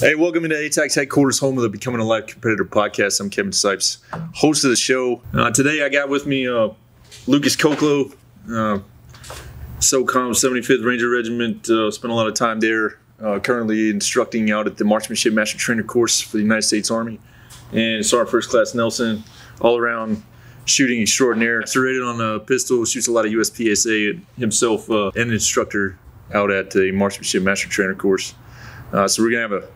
Hey, welcome into A-TACS headquarters, home of the Becoming a Life Competitor podcast. I'm Kevin Sipes, host of the show. Today I got with me Lucas Colclough, SOCOM 75th Ranger Regiment. Spent a lot of time there. Currently instructing out at the Marksmanship Master Trainer course for the United States Army. And Sergeant First Class Nelson, all around shooting extraordinaire. Serrated on a pistol, shoots a lot of USPSA, himself an instructor out at the Marksmanship Master Trainer course. So we're going to have a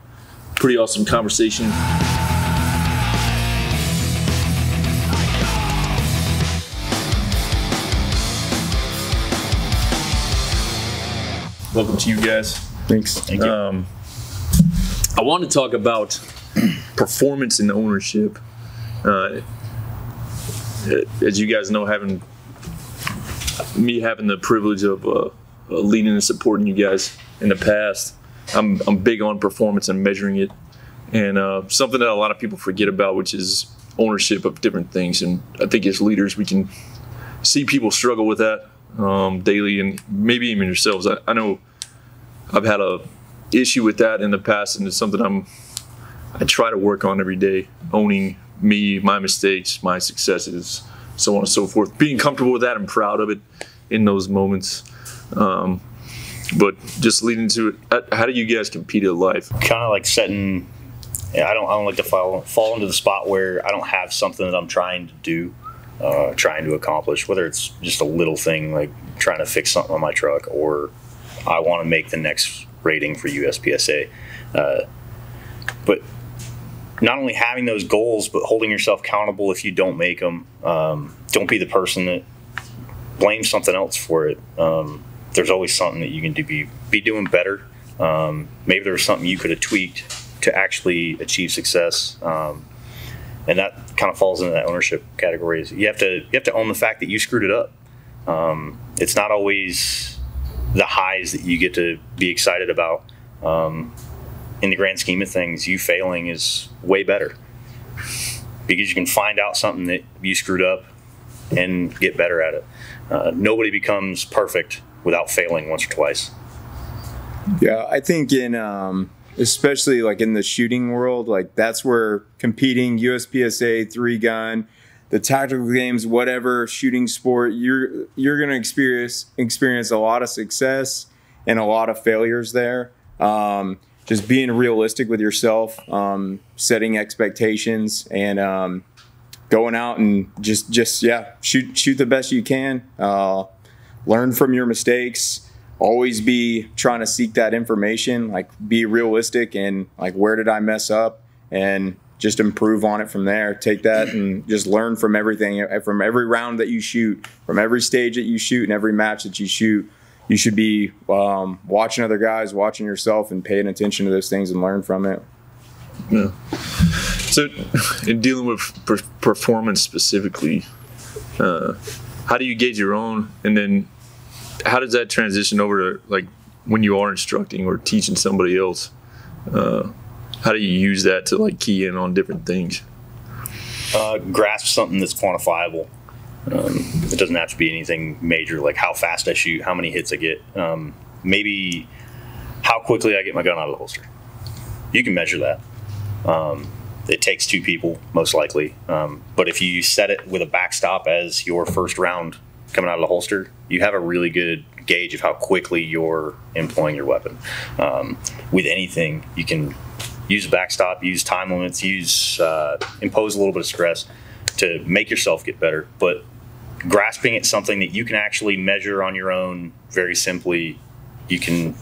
pretty awesome conversation. Welcome to you guys. Thanks. Thank you. I want to talk about performance and ownership. As you guys know, having the privilege of leading and supporting you guys in the past, I'm big on performance and measuring it, and something that a lot of people forget about, which is ownership of different things. And I think as leaders, we can see people struggle with that daily, and maybe even yourselves. I know I've had a issue with that in the past, and it's something I try to work on every day, owning me, my mistakes, my successes, so on and so forth. Being comfortable with that and proud of it in those moments. But just leading to it, how do you guys compete at life? Kind of like setting. I don't like to fall into the spot where I don't have something that I'm trying to do, trying to accomplish. Whether it's just a little thing like trying to fix something on my truck, or I want to make the next rating for USPSA. But not only having those goals, but holding yourself accountable if you don't make them. Don't be the person that blames something else for it. There's always something that you can be doing better. Maybe there was something you could have tweaked to actually achieve success, and that kind of falls into that ownership category. You have to own the fact that you screwed it up. It's not always the highs that you get to be excited about. In the grand scheme of things, you failing is way better because you can find out something that you screwed up and get better at it. Nobody becomes perfect without failing once or twice. Yeah, I think in especially like in the shooting world, like that's where competing, USPSA, 3-gun, the tactical games, whatever shooting sport, you're going to experience a lot of success and a lot of failures there. Just being realistic with yourself, setting expectations, and going out and just shoot the best you can. Learn from your mistakes. Always be trying to seek that information. Like, be realistic and like, where did I mess up, and just improve on it from there. Take that and just learn from everything, from every round that you shoot, from every stage that you shoot, and every match that you shoot. You should be watching other guys, watching yourself, and paying attention to those things and learn from it. Yeah. So, in dealing with performance specifically, how do you gauge your own, and then how does that transition over to like when you are instructing or teaching somebody else? How do you use that to like key in on different things? Grasp something that's quantifiable. It doesn't have to be anything major, like how fast I shoot, how many hits I get, maybe how quickly I get my gun out of the holster. You can measure that. It takes 2 people, most likely. But if you set it with a backstop as your first round coming out of the holster, you have a really good gauge of how quickly you're employing your weapon. With anything, you can use a backstop, use time limits, impose a little bit of stress to make yourself get better. But grasping at something that you can actually measure on your own, very simply, you can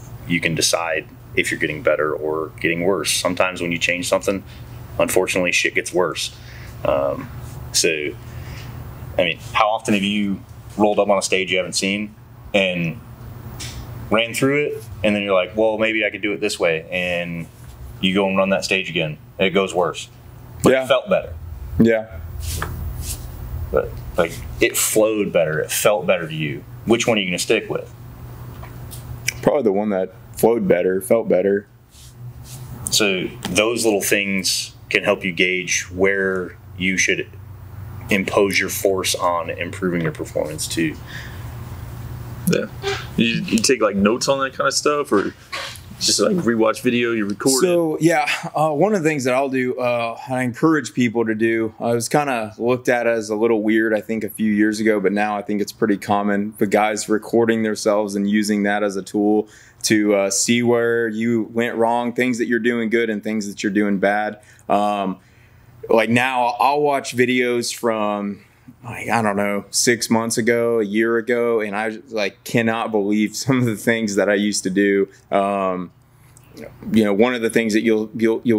decide if you're getting better or getting worse. Sometimes when you change something, unfortunately, shit gets worse. So, I mean, how often have you rolled up on a stage you haven't seen and ran through it, and then you're like, well, maybe I could do it this way, and you go and run that stage again, and it goes worse. But it felt better. Yeah. But like, it flowed better, it felt better to you. Which one are you going to stick with? Probably the one that flowed better, felt better. So those little things can help you gauge where you should impose your force on improving your performance too. Yeah. You take like notes on that kind of stuff, or just like rewatch video, you record it? So yeah, one of the things that I'll do, I encourage people to do, I was kind of looked at as a little weird, I think a few years ago, but now I think it's pretty common. The guys recording themselves and using that as a tool to see where you went wrong, things that you're doing good and things that you're doing bad. Like now I'll watch videos from, like, I don't know, 6 months ago, a year ago, and I like cannot believe some of the things that I used to do. You know, one of the things that you'll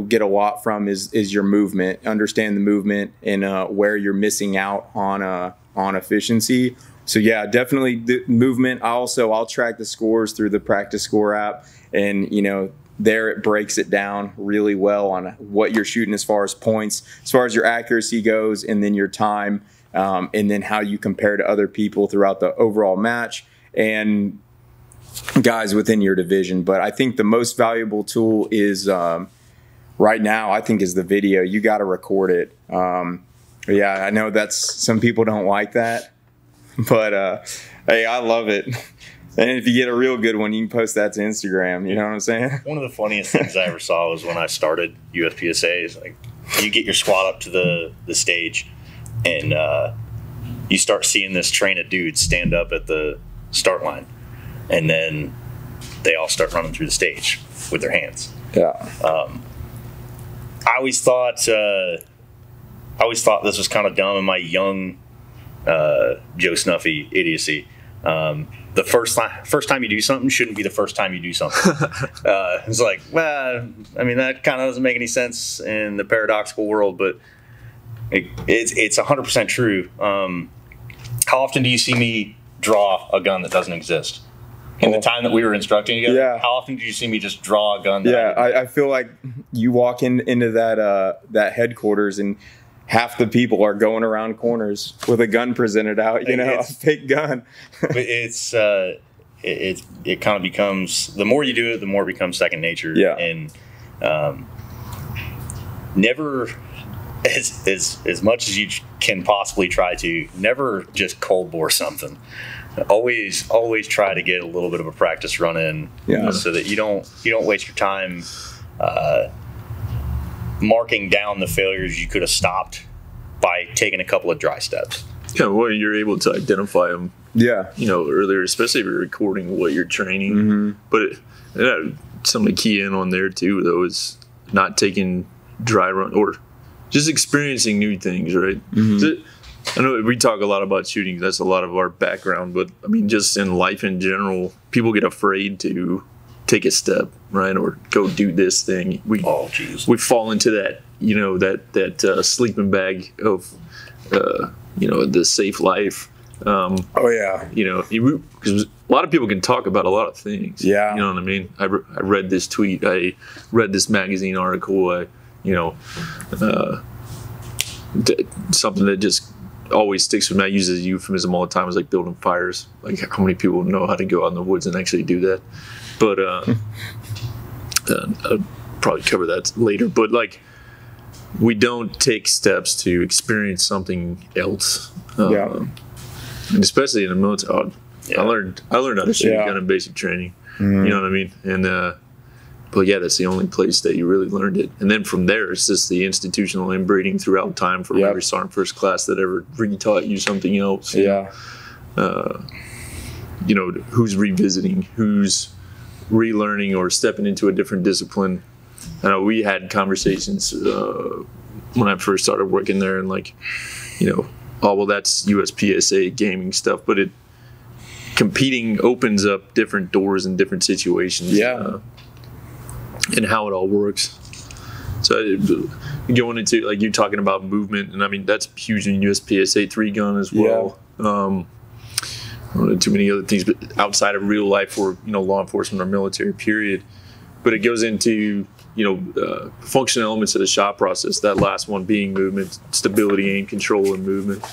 get a lot from is your movement. Understand the movement and where you're missing out on efficiency. So yeah, definitely the movement. I'll track the scores through the practice score app, and you know, there it breaks it down really well on what you're shooting as far as points, as far as your accuracy goes, and then your time, and then how you compare to other people throughout the overall match and guys within your division. But I think the most valuable tool is right now, I think, is the video. You got to record it. Yeah, I know that's, some people don't like that, but hey, I love it. And if you get a real good one, you can post that to Instagram. You know what I'm saying? One of the funniest things I ever saw was when I started USPSA. Is like you get your squad up to the stage, and you start seeing this train of dudes stand up at the start line, and then they all start running through the stage with their hands. Yeah. I always thought this was kind of dumb in my young Joe Snuffy idiocy. The first time you do something shouldn't be the first time you do something. It's like, well, I mean, that kind of doesn't make any sense in the paradoxical world, but it's 100% true. How often do you see me draw a gun that doesn't exist? In the time that we were instructing together, yeah. How often did you see me just draw a gun? I feel like you walk into that headquarters and half the people are going around corners with a gun presented out, you know, a fake gun. But it kind of becomes, the more you do it, the more it becomes second nature. Yeah. And never, as much as you can possibly try to, never just cold bore something. Always try to get a little bit of a practice run in, so that you don't waste your time marking down the failures you could have stopped by taking a couple of dry steps. Yeah, well, you're able to identify them. Yeah, you know, earlier, especially if you're recording what you're training. Mm-hmm. But something to key in on there too, though, is not taking dry run or just experiencing new things, right? Mm-hmm. I know we talk a lot about shooting. That's a lot of our background, but I mean, just in life in general, people get afraid to take a step, right, or go do this thing. We fall into that, you know, that sleeping bag of, you know, the safe life. You know, because a lot of people can talk about a lot of things. Yeah, you know what I mean. I read this tweet. I read this magazine article. You know, something that just always sticks with me. I use it as a euphemism all the time. Is like building fires. Like, how many people know how to go out in the woods and actually do that? But I'll probably cover that later. But like, we don't take steps to experience something else. And especially in the military, I learned how to shoot a gun in basic training. Mm-hmm. You know what I mean? And but yeah, that's the only place that you really learned it. And then from there, it's just the institutional inbreeding throughout time from every sergeant first class that ever retaught you something else. You know, who's revisiting, who's relearning or stepping into a different discipline. I know we had conversations when I first started working there, and like, you know, oh, well, that's USPSA gaming stuff, but competing opens up different doors in different situations. And how it all works. So going into, like, you're talking about movement, and I mean, that's huge in USPSA 3 gun as well. I don't know too many other things, but outside of real life or, you know, law enforcement or military period. But it goes into, you know, functional elements of the shot process, that last one being movement, stability, aim control, and movement.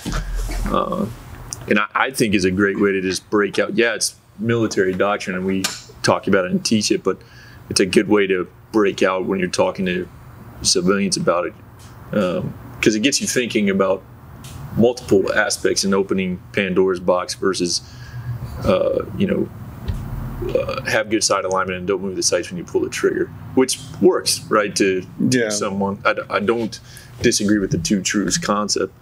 And I think is a great way to just break out. Yeah, it's military doctrine, and we talk about it and teach it, but it's a good way to break out when you're talking to civilians about it, because it gets you thinking about multiple aspects in opening Pandora's box versus, you know, have good sight alignment and don't move the sights when you pull the trigger, which works, right? To someone, I don't disagree with the two truths concept,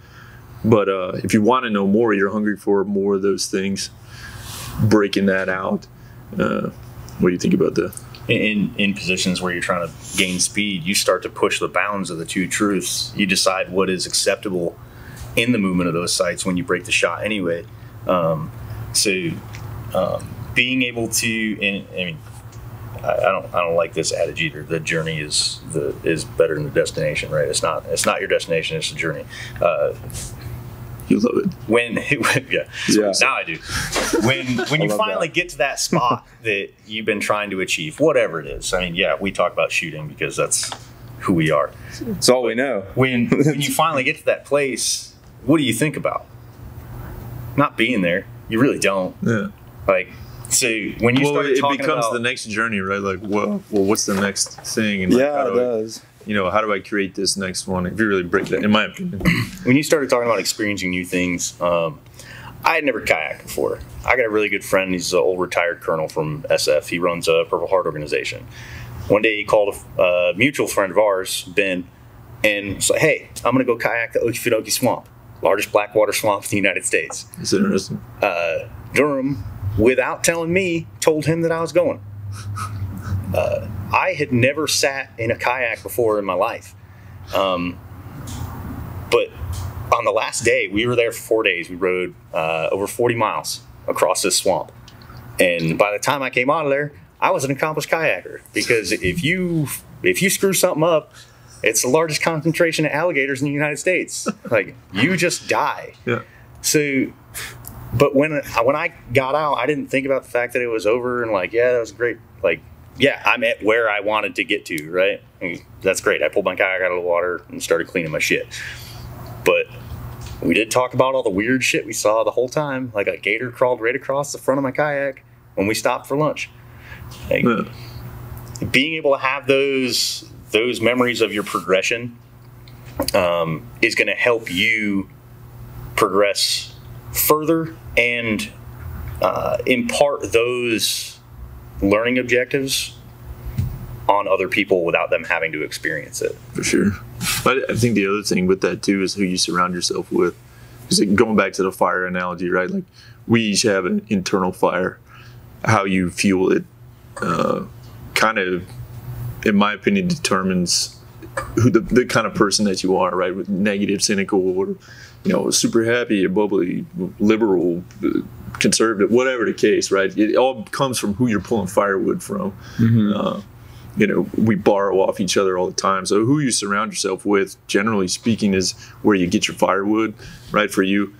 but if you want to know more, you're hungry for more of those things. Breaking that out, what do you think about that? In positions where you're trying to gain speed, you start to push the bounds of the two truths. You decide what is acceptable in the movement of those sights when you break the shot anyway. Being able to, I don't like this adage either. The journey is better than the destination, right? It's not your destination, it's the journey. You love it. Now I do. When you finally get to that spot that you've been trying to achieve, whatever it is. We talk about shooting because that's who we are. It's all we know. When you finally get to that place, what do you think about? Not being there. You really don't. Yeah. So when you start talking it becomes the next journey, right? What's the next thing? And it does. How do I create this next one? If you really break that, in my opinion. When you started talking about experiencing new things, I had never kayaked before. I got a really good friend. He's an old retired colonel from SF. He runs a Purple Heart organization. One day he called a mutual friend of ours, Ben, and was like, "Hey, I'm going to go kayak the Okefenokee Swamp, largest blackwater swamp in the United States." That's interesting. Durham, without telling me, told him that I was going. I had never sat in a kayak before in my life. But on the last day, we were there for 4 days. We rode over 40 miles across this swamp. And by the time I came out of there, I was an accomplished kayaker. Because if you screw something up, it's the largest concentration of alligators in the United States. You just die. Yeah. So, but when I got out, I didn't think about the fact that it was over and that was great. I'm at where I wanted to get to, right? That's great. I pulled my kayak out of the water and started cleaning my shit. But we did talk about all the weird shit we saw the whole time. A gator crawled right across the front of my kayak when we stopped for lunch. Being able to have those memories of your progression is going to help you progress further and impart those learning objectives on other people without them having to experience it. For sure. I think the other thing with that too is who you surround yourself with. Because going back to the fire analogy, right? We each have an internal fire. How you fuel it kind of, in my opinion, determines who the kind of person that you are, right? With negative, cynical, or super happy, bubbly, liberal, conservative, whatever the case, right? It all comes from who you're pulling firewood from. Mm-hmm. We borrow off each other all the time. So who you surround yourself with, generally speaking, is where you get your firewood, right? For you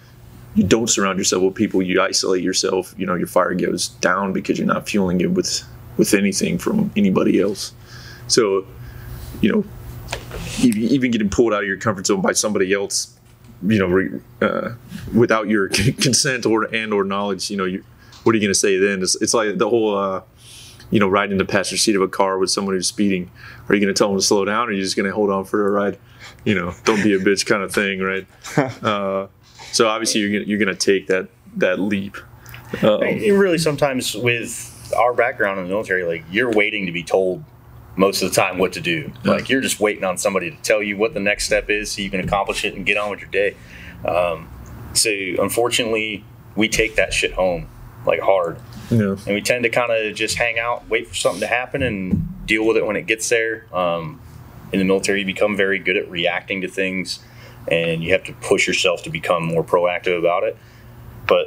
don't surround yourself with people. You isolate yourself. Your fire goes down because you're not fueling it with anything from anybody else. So, even getting pulled out of your comfort zone by somebody else, without your consent or knowledge, what are you going to say then? It's like the whole, riding in the passenger seat of a car with someone who's speeding. Are you going to tell them to slow down, or are you just going to hold on for the ride? Don't be a bitch kind of thing, right? So obviously you're going to take that leap. Really, sometimes with our background in the military, you're waiting to be told most of the time what to do. You're just waiting on somebody to tell you what the next step is so you can accomplish it and get on with your day. So unfortunately, we take that shit home hard. Yeah. And we tend to kind of just hang out, wait for something to happen, and deal with it when it gets there. In the military, you become very good at reacting to things, and you have to push yourself to become more proactive about it. But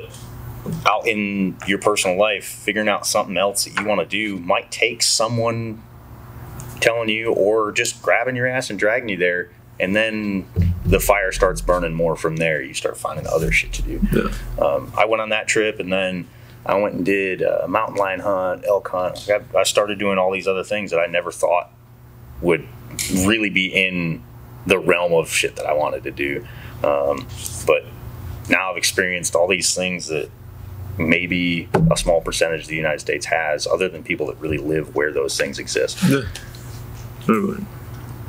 out in your personal life, figuring out something else that you want to do might take someone telling you or just grabbing your ass and dragging you there, and then the fire starts burning more from there. You start finding other shit to do. Yeah. I went on that trip, and then I went and did a mountain lion hunt, elk hunt. I started doing all these other things that I never thought would really be in the realm of shit that I wanted to do. But now I've experienced all these things that maybe a small percentage of the United States has, other than people that really live where those things exist. Yeah. What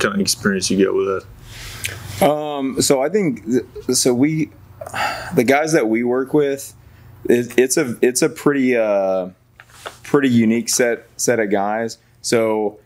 kind of experience you get with that? So I think the guys that we work with, it's a pretty pretty unique set of guys. So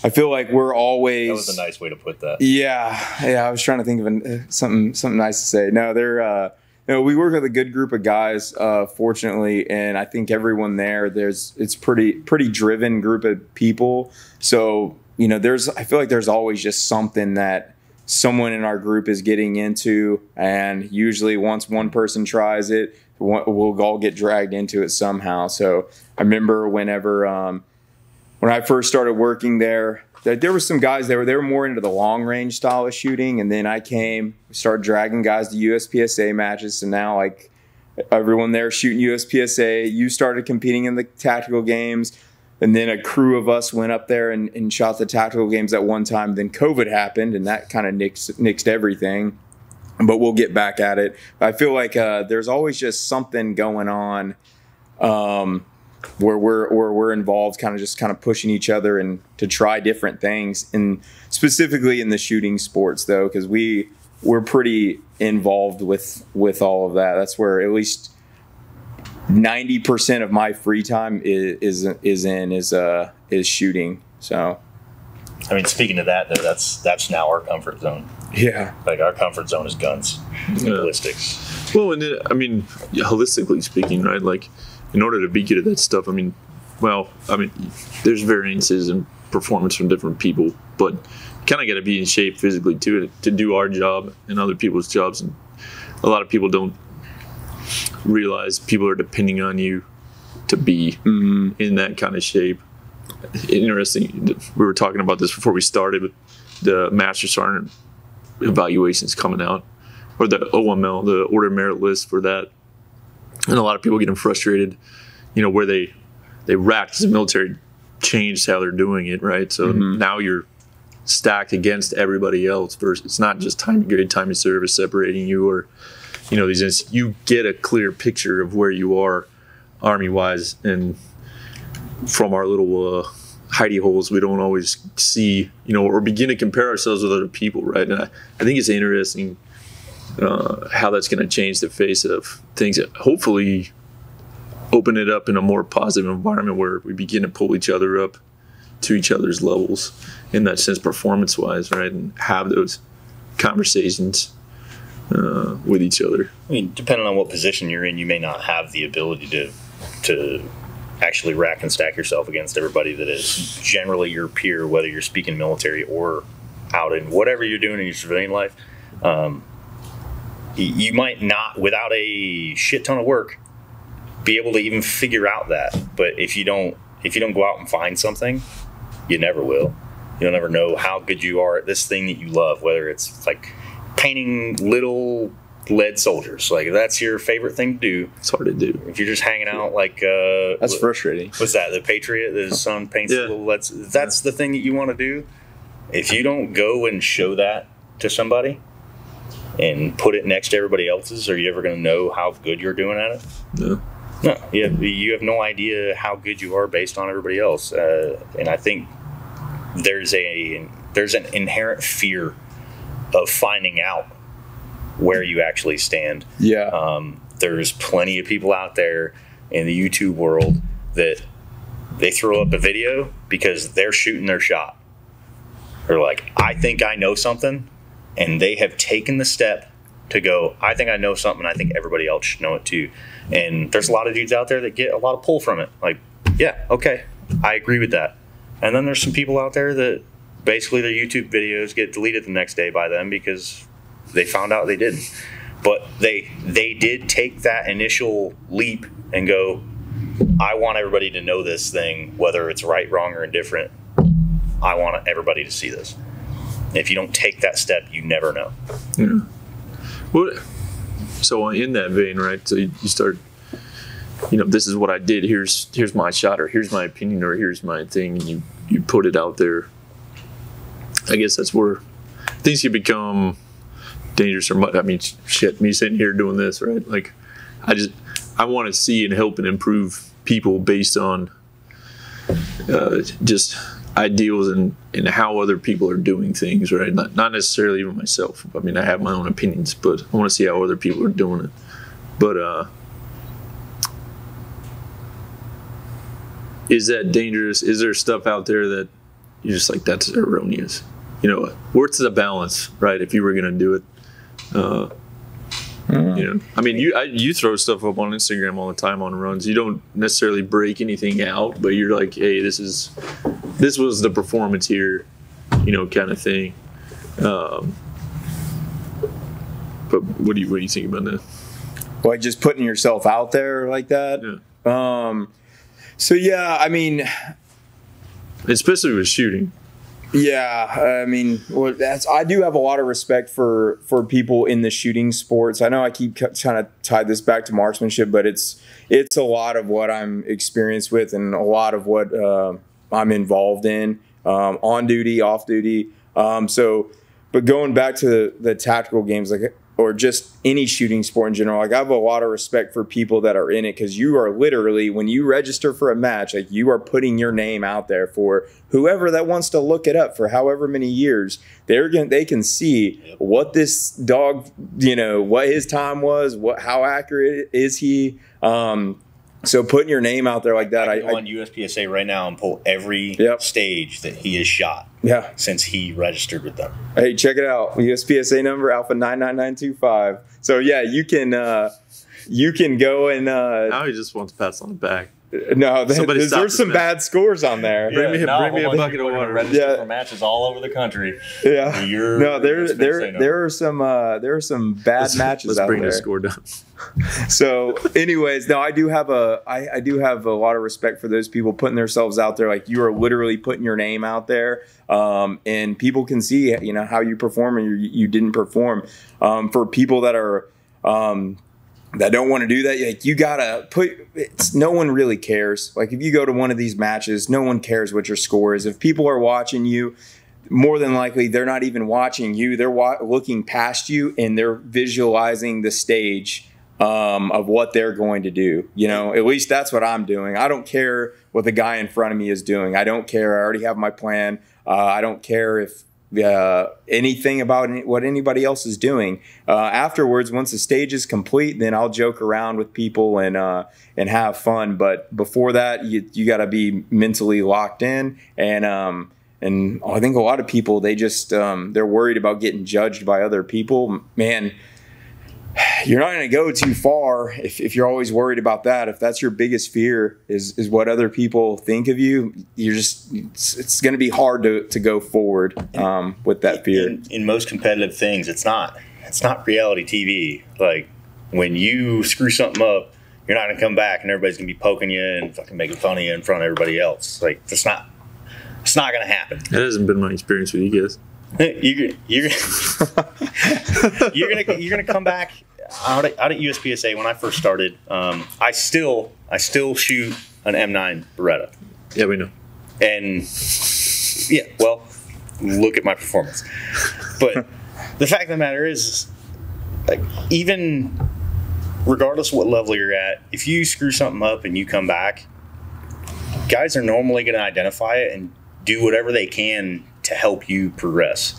I feel like we're always. That was a nice way to put that. Yeah. I was trying to think of something nice to say. No, they're. We work with a good group of guys, fortunately, and I think everyone there. It's pretty driven group of people. So I feel like there's always just something that someone in our group is getting into, and usually once one person tries it, we'll all get dragged into it somehow. So I remember whenever when I first started working there were some guys that were more into the long range style of shooting, and then I started dragging guys to USPSA matches, and now like everyone there shooting USPSA. You started competing in the tactical games, and then a crew of us went up there and shot the tactical games at one time. Then COVID happened, and that kind of nixed everything. But we'll get back at it. I feel like there's always just something going on where we're involved, kind of pushing each other and to try different things, and specifically in the shooting sports though, because we're pretty involved with all of that. That's where at least 90% of my free time is shooting. So, I mean, speaking of that, though, that's now our comfort zone. Yeah, like our comfort zone is guns, ballistics. Well, and then, I mean, holistically speaking, right? Like, in order to be good at that stuff, there's variances in performance from different people, but you kind of got to be in shape physically too to do our job and other people's jobs. And a lot of people don't realize people are depending on you to be in that kind of shape. Interesting. We were talking about this before we started, but the Master Sergeant evaluations coming out, or the OML, the Order of Merit list for that. And a lot of people getting frustrated, where they racked as the military changed how they're doing it, right? So now you're stacked against everybody else. Versus it's not just time of grade, time of service separating you, or you get a clear picture of where you are Army-wise. And from our little hidey holes, we don't always see, or begin to compare ourselves with other people, right? And I think it's interesting how that's going to change the face of things. Hopefully open it up in a more positive environment where we begin to pull each other up to each other's levels in that sense, performance-wise, right? And have those conversations with each other. I mean, depending on what position you're in, you may not have the ability to actually rack and stack yourself against everybody that is generally your peer, whether you're speaking military or out in whatever you're doing in your civilian life. You might not, without a shit ton of work, be able to even figure out that. But if you don't go out and find something, you never will. You'll never know how good you are at this thing that you love, whether it's like painting little lead soldiers. Like, if that's your favorite thing to do, it's hard to do. If you're just hanging out like that's frustrating. What's that? The Patriot, his son paints little leads. That's the thing that you want to do. If you don't go and show that to somebody and put it next to everybody else's, are you ever going to know how good you're doing at it? No. No, you have no idea how good you are based on everybody else. And I think there's an inherent fear of finding out where you actually stand. Yeah. There's plenty of people out there in the YouTube world that they throw up a video because they're shooting their shot. They're like, I think I know something. And they have taken the step to go, I think I know something. I think everybody else should know it too. And there's a lot of dudes out there that get a lot of pull from it. Like, yeah, okay, I agree with that. And then there's some people out there that basically their YouTube videos get deleted the next day by them because they found out they didn't. But they did take that initial leap and go, I want everybody to know this thing, whether it's right, wrong, or indifferent. I want everybody to see this. If you don't take that step, you never know. Yeah. Well, so in that vein, right? So you start, this is what I did. Here's my shot, or here's my opinion, or here's my thing, and you put it out there. I guess that's where things can become dangerous. Or me sitting here doing this, right? Like, I want to see and help and improve people based on just ideals and how other people are doing things, right? Not necessarily even myself. I mean, I have my own opinions, but I want to see how other people are doing it. But is that dangerous? Is there stuff out there that you're just like, that's erroneous? You know, where's the balance, right? If you were going to do it, you know, I mean, you throw stuff up on Instagram all the time on runs. You don't necessarily break anything out, but you're like, hey, this was the performance here, you know, kind of thing. But what do you think about that? Like just putting yourself out there like that. Yeah. So yeah, I mean, especially with shooting. Yeah, I mean, well, I do have a lot of respect for people in the shooting sports. I know I keep trying to tie this back to marksmanship, but it's a lot of what I'm experienced with and a lot of what I'm involved in, on duty, off duty. But going back to the tactical games, like, or just any shooting sport in general, like I have a lot of respect for people that are in it, because you are literally, when you register for a match, like you are putting your name out there for whoever that wants to look it up for however many years. They can see what this dog, you know, what his time was, how accurate is he. So putting your name out there like that, I go on USPSA right now and pull every stage that he has shot. Yeah, since he registered with them. Hey, check it out. USPSA number Alpha 99925. So yeah, you can go and now he just wants pats on the back. No, there's some bad scores on there. Bring me a bucket of water. Register for matches all over the country. Yeah. No, there are some bad matches out there. Let's bring the score down. So, anyways, no, I do have a lot of respect for those people putting themselves out there. Like, you are literally putting your name out there, and people can see, you know, how you perform and you didn't perform. For people that are that don't want to do that, like, you gotta no one really cares. Like, if you go to one of these matches, no one cares what your score is. If people are watching you, more than likely they're not even watching you. They're looking past you and they're visualizing the stage of what they're going to do. You know, at least that's what I'm doing. I don't care what the guy in front of me is doing. I don't care. I already have my plan. I don't care if anything about what anybody else is doing. Afterwards, once the stage is complete, then I'll joke around with people and have fun. But before that, you got to be mentally locked in. And I think a lot of people, they just they're worried about getting judged by other people. Man, you're not going to go too far if you're always worried about that. If that's your biggest fear is what other people think of you, it's going to be hard to go forward with that fear. In most competitive things, it's not reality TV. Like, when you screw something up, you're not going to come back and everybody's going to be poking you and fucking making fun of you in front of everybody else. Like, it's not going to happen. That hasn't been my experience with you guys. You're gonna come back out at USPSA. When I first started, I still shoot an M9 Beretta. Yeah, we know. And yeah, well, look at my performance. But the fact of the matter is, like, even regardless of what level you're at, if you screw something up and you come back, guys are normally going to identify it and do whatever they can to help you progress.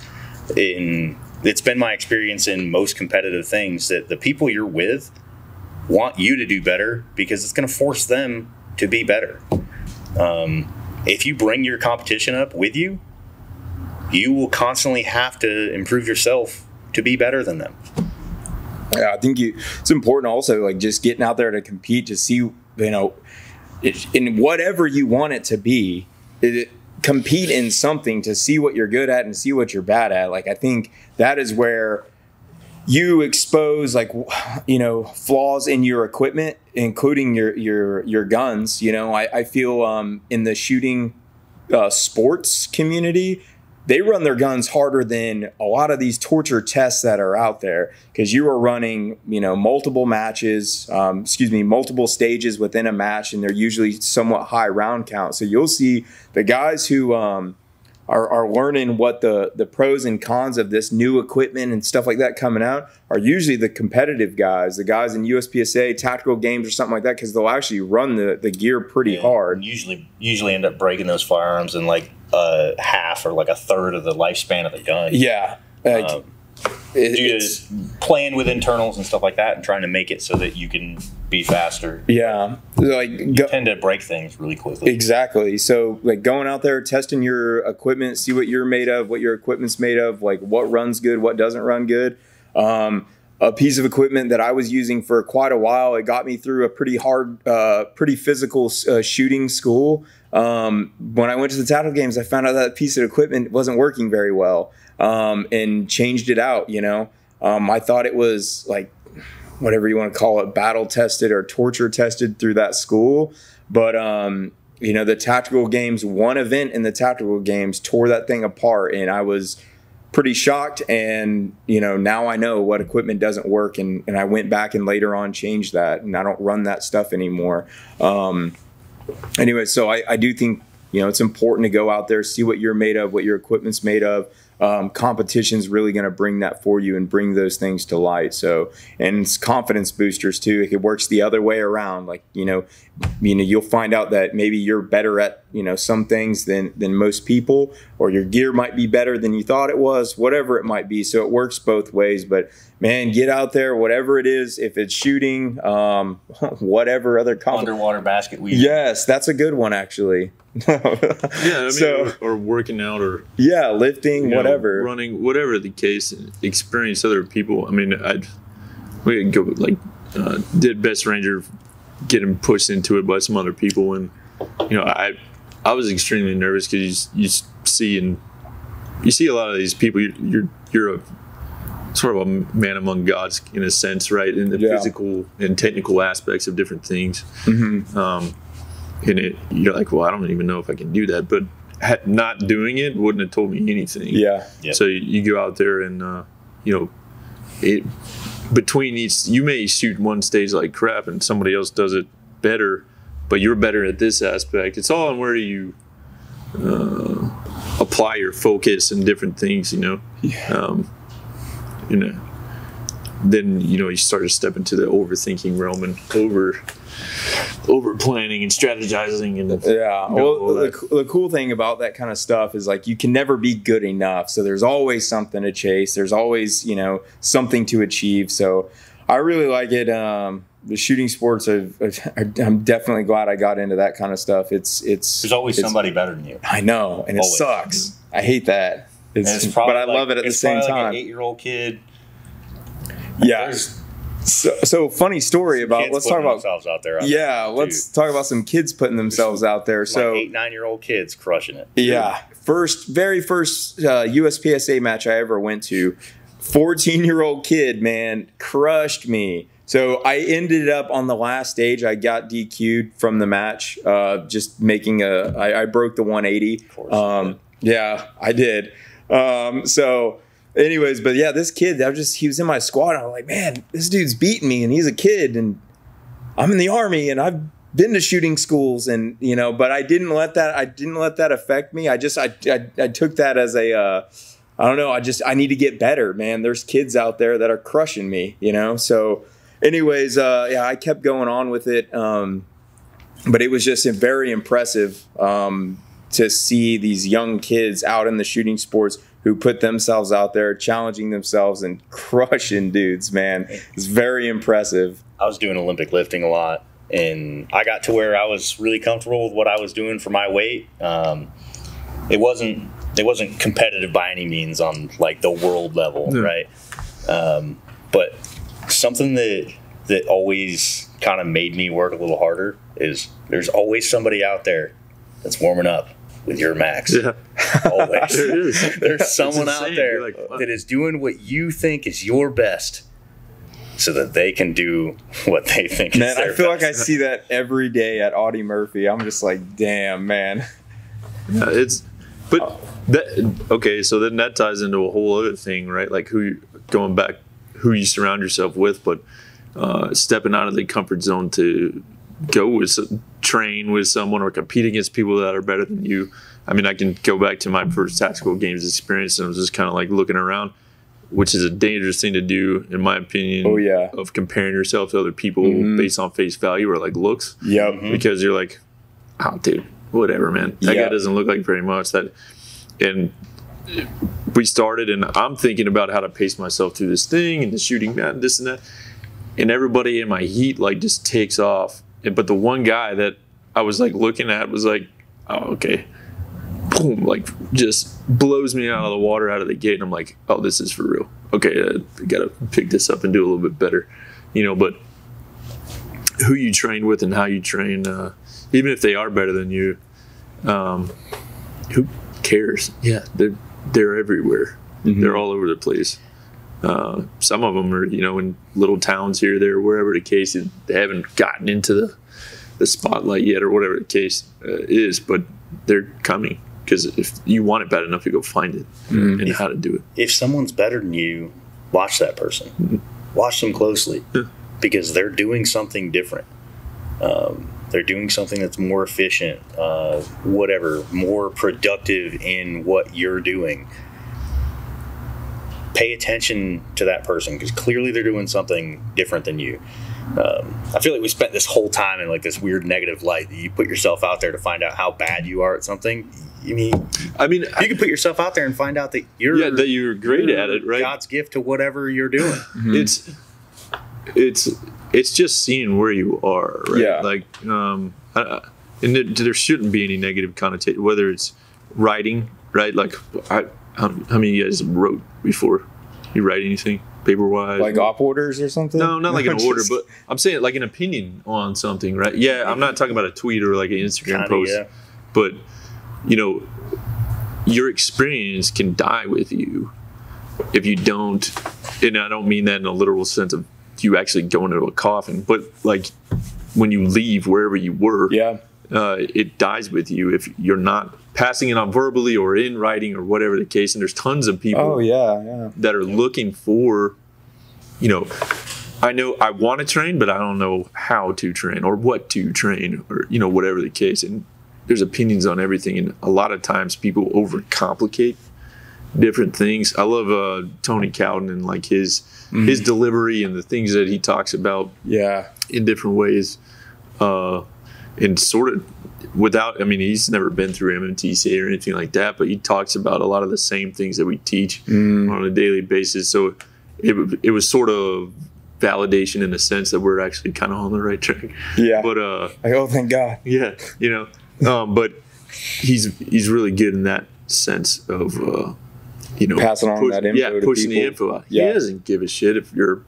It's been my experience in most competitive things that the people you're with want you to do better because it's going to force them to be better. If you bring your competition up with you, you will constantly have to improve yourself to be better than them. Yeah, I think it's important also, like, just getting out there to compete, to see, you know, in whatever you want it to be, compete in something to see what you're good at and see what you're bad at. Like, I think that is where you expose, like, you know, flaws in your equipment, including your guns. You know, I feel in the shooting sports community, they run their guns harder than a lot of these torture tests that are out there, because you are running, you know, multiple matches, multiple stages within a match, and they're usually somewhat high round count. So you'll see the guys who are learning what the pros and cons of this new equipment and stuff like that coming out are usually the competitive guys, the guys in USPSA, tactical games or something like that, because they'll actually run the gear pretty hard. Usually end up breaking those firearms in like half or like a third of the lifespan of the gun. Yeah. playing with internals and stuff like that and trying to make it so that you can be faster. Yeah, like you tend to break things really quickly. Exactly. So like going out there, testing your equipment, see what you're made of, what your equipment's made of, like what runs good, what doesn't run good. A piece of equipment that I was using for quite a while, it got me through a pretty hard, pretty physical shooting school. When I went to the tactical games, I found out that piece of equipment wasn't working very well, and changed it out, you know. I thought it was like, whatever you want to call it, battle tested or torture tested through that school. But, you know, the tactical games, one event in the tactical games tore that thing apart, and I was pretty shocked. And, you know, now I know what equipment doesn't work, and I went back and later on changed that, and I don't run that stuff anymore. Anyway, so I do think, you know, it's important to go out there, see what you're made of, what your equipment's made of. Competition's really going to bring that for you and bring those things to light. So, and it's confidence boosters too. It works the other way around. Like, you know, you'll find out that maybe you're better at, you know, some things than most people, or your gear might be better than you thought it was, whatever it might be. So it works both ways. But man, get out there, whatever it is, if it's shooting, whatever other underwater basket weaving. Yes, that's a good one actually. Yeah, I mean, or working out, or lifting, whatever, running, whatever the case. Experience other people. I mean, we could go like did best ranger, getting pushed into it by some other people, and you know, I was extremely nervous because you see a lot of these people. You're a sort of a man among gods in a sense, right? In the physical and technical aspects of different things. Mm-hmm. And you're like, well, I don't even know if I can do that. But not doing it wouldn't have told me anything. Yeah. So you go out there and, you know, between each, you may shoot one stage like crap and somebody else does it better, but you're better at this aspect. It's all on where you apply your focus and different things, you know. Yeah. You know, then, you know, you start to step into the overthinking realm and over planning and strategizing. And well, the cool thing about that kind of stuff is like you can never be good enough. So there's always something to chase. There's always, you know, something to achieve. So I really like it. The shooting sports, I'm definitely glad I got into that kind of stuff. There's always somebody better than you. I know, and always. It sucks. I hate that. But I love it at the same time. Like an 8-year-old kid. Yeah. So funny story about, let's talk about themselves out there. Let's talk about some kids putting themselves out there. So 8-9-year-old kids crushing it. Yeah. Very first USPSA match I ever went to, 14-year-old kid, man, crushed me. So I ended up on the last stage. I got DQ'd from the match, just making I broke the 180. Of course, yeah, I did. So anyways, but yeah, this kid, he was in my squad. And I'm like, man, this dude's beating me, and he's a kid, and I'm in the Army, and I've been to shooting schools, and you know, but I didn't let that affect me. I took that as I don't know. I need to get better, man. There's kids out there that are crushing me, you know. So anyways, yeah, I kept going on with it. But it was just very impressive to see these young kids out in the shooting sports who put themselves out there, challenging themselves and crushing dudes, man. It's very impressive. I was doing Olympic lifting a lot, and I got to where I was really comfortable with what I was doing for my weight. It wasn't competitive by any means on like the world level, right? But something that always kind of made me work a little harder is there's always somebody out there that's warming up with your max. Yeah. Always. There's someone out there that is doing what you think is your best so that they can do what they think is their best. Man, I feel like I see that every day at Audie Murphy. I'm just like, damn, man. Yeah, okay, so then that ties into a whole other thing, right? Like who you surround yourself with, but stepping out of the comfort zone to train with someone or compete against people that are better than you. I mean, I can go back to my first tactical games experience, and I was just kind of like looking around, which is a dangerous thing to do, in my opinion. Oh, yeah. Of comparing yourself to other people based on face value or like looks. Yeah. Because you're like, oh, dude, whatever, man. That guy doesn't look like very much. And we started, and I'm thinking about how to pace myself through this thing and the shooting mat, this and that, and everybody in my heat like just takes off. But the one guy that I was like looking at was like, oh, okay, boom, like just blows me out of the water out of the gate, and I'm like, oh, this is for real. Okay, I gotta pick this up and do a little bit better, you know. But who you train with and how you train, even if they are better than you, who cares? Yeah, they're everywhere. Mm-hmm. They're all over the place. Some of them are, you know, in little towns here, there, wherever the case is. They haven't gotten into the spotlight yet, or whatever the case is, but they're coming, because if you want it bad enough, you go find it and how to do it. If someone's better than you, watch that person. Mm-hmm. Watch them closely, because they're doing something different. They're doing something that's more efficient, whatever, more productive in what you're doing. Pay attention to that person, because clearly they're doing something different than you. I feel like we spent this whole time in like this weird negative light that you put yourself out there to find out how bad you are at something. I mean, you can put yourself out there and find out that you're great at it, right? God's gift to whatever you're doing. Mm-hmm. It's just seeing where you are, right? Yeah. Like, and there shouldn't be any negative connotation, whether it's writing, right? Like, how many of you guys wrote before? You write anything paper-wise? Like op orders or something? No, not like an order, but I'm saying like an opinion on something, right? Yeah, I'm not talking about a tweet or like an Instagram post, yeah. But, you know, your experience can die with you if you don't, and I don't mean that in a literal sense of you actually going into a coffin, but like when you leave wherever you were, it dies with you if you're not passing it on verbally or in writing or whatever the case. And there's tons of people that are looking for, you know, I know I want to train, but I don't know how to train or what to train, or, you know, whatever the case. And there's opinions on everything, and a lot of times people overcomplicate different things. I love Tony Cowden and like his delivery and the things that he talks about in different ways, and sort of without, I mean, he's never been through MMTC or anything like that, but he talks about a lot of the same things that we teach on a daily basis. So it was sort of validation in the sense that we're actually kind of on the right track. Yeah. But like, oh, thank God. Yeah, you know, but he's really good in that sense of you know, passing on that info to pushing people. The info out. He doesn't give a shit if you're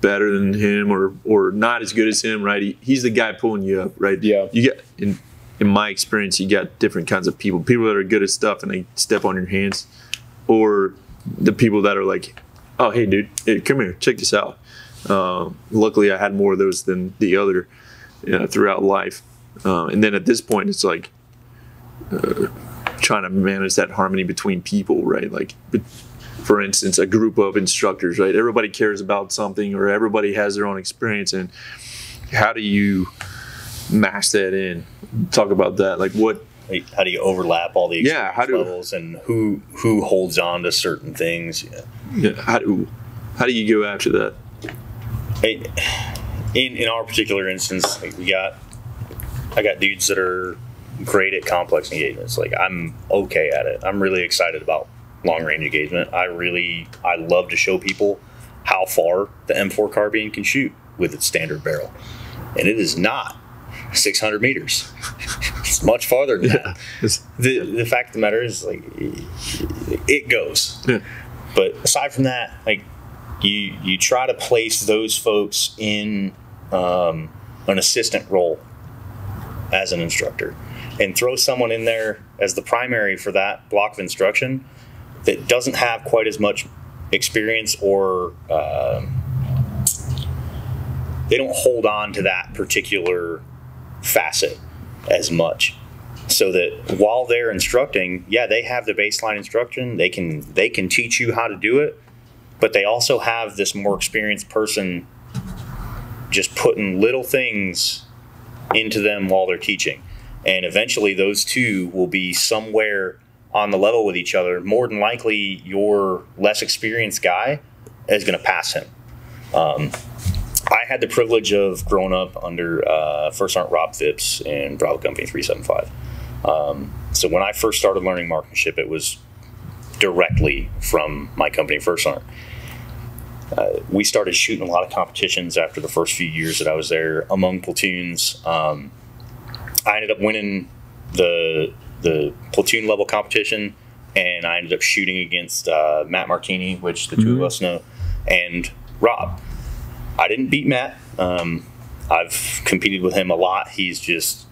better than him or not as good as him, right? He's the guy pulling you up, right? Yeah. You get in my experience, you got different kinds of people that are good at stuff and they step on your hands, or the people that are like, oh, hey, dude, hey, come here, check this out. Luckily, I had more of those than the other throughout life. And then at this point, it's like trying to manage that harmony between people, right? Like, for instance, a group of instructors, right? Everybody cares about something, or everybody has their own experience, and how do you mash that in? Talk about that. Like, what? How do you overlap all the experience levels, and who holds on to certain things? How do you go after that? In our particular instance, like I got dudes that are great at complex engagements. Like, I'm okay at it. I'm really excited about long range engagement. I love to show people how far the M4 carbine can shoot with its standard barrel, and it is not 600 meters. It's much farther than that. The fact of the matter is, like, it goes. Yeah. But aside from that, like, you try to place those folks in an assistant role as an instructor, and throw someone in there as the primary for that block of instruction that doesn't have quite as much experience, or they don't hold on to that particular facet as much, so that while they're instructing, they have the baseline instruction, they can teach you how to do it, but they also have this more experienced person just putting little things into them while they're teaching. And eventually those two will be somewhere on the level with each other. More than likely, your less experienced guy is going to pass him. I had the privilege of growing up under First Sergeant Rob Phipps in Bravo Company 375. So when I first started learning marksmanship, it was directly from my company, First Hunter. We started shooting a lot of competitions after the first few years that I was there among platoons. I ended up winning the platoon level competition, and I ended up shooting against Matt Martini, which the two of us know, and Rob. I didn't beat Matt. I've competed with him a lot. He's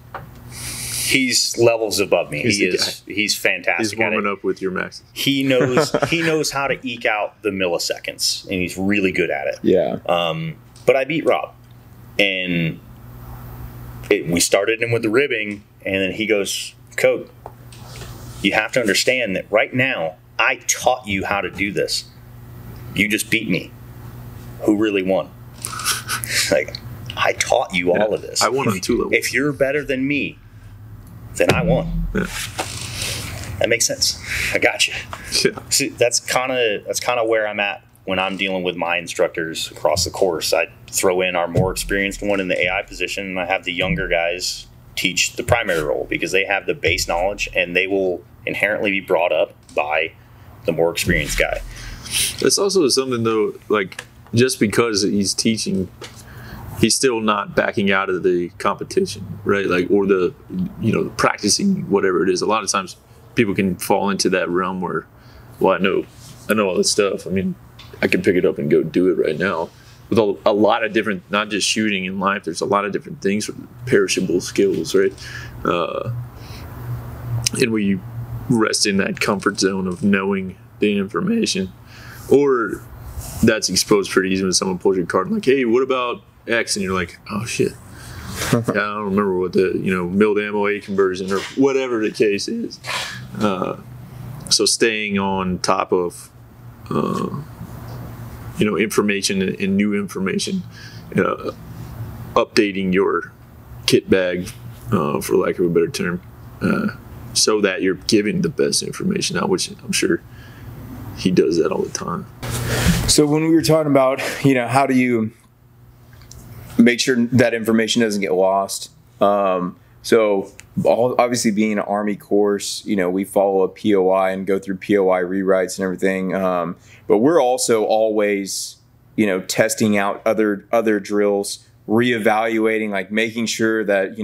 levels above me. He's fantastic. He's warming up with your maxes. He knows how to eke out the milliseconds, and he's really good at it. Yeah. But I beat Rob, and we started him with the ribbing, and then he goes, "Coach, you have to understand that right now I taught you how to do this. You just beat me. Who really won?" Like, I taught you all of this. I won on 2 levels. If you're better than me, then I won. Yeah. That makes sense. I got you. Yeah. See, that's kind of where I'm at when I'm dealing with my instructors across the course. I throw in our more experienced one in the AI position, and I have the younger guys teach the primary role because they have the base knowledge, and they will inherently be brought up by the more experienced guy. It's also something, though, like, just because he's teaching, he's still not backing out of the competition, right? Like, or the, practicing whatever it is. A lot of times people can fall into that realm where, well, I know all this stuff. I mean, I can pick it up and go do it right now. With a lot of different, not just shooting in life, there's a lot of different things, perishable skills, right? And we rest in that comfort zone of knowing the information. Or that's exposed pretty easy when someone pulls your card and like, hey, what about X? And you're like, oh shit. I don't remember what the milled ammo A conversion or whatever the case is. So staying on top of information and new information, updating your kit bag, for lack of a better term, so that you're giving the best information out, which I'm sure he does that all the time. So when we were talking about, how do you make sure that information doesn't get lost? So obviously being an Army course, we follow a POI and go through POI rewrites and everything. But we're also always, testing out other drills, reevaluating, like making sure that,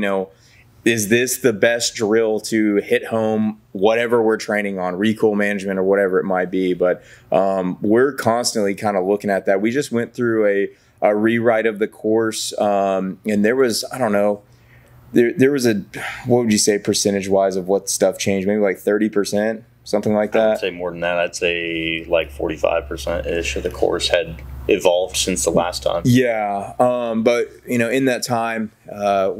is this the best drill to hit home whatever we're training on, recoil management or whatever it might be. But we're constantly kind of looking at that. We just went through a rewrite of the course, and there was, I don't know, there was what would you say percentage-wise of what stuff changed? Maybe like 30%, something like that? I'd say more than that. I'd say like 45%-ish of the course had evolved since the last time. Yeah, but in that time,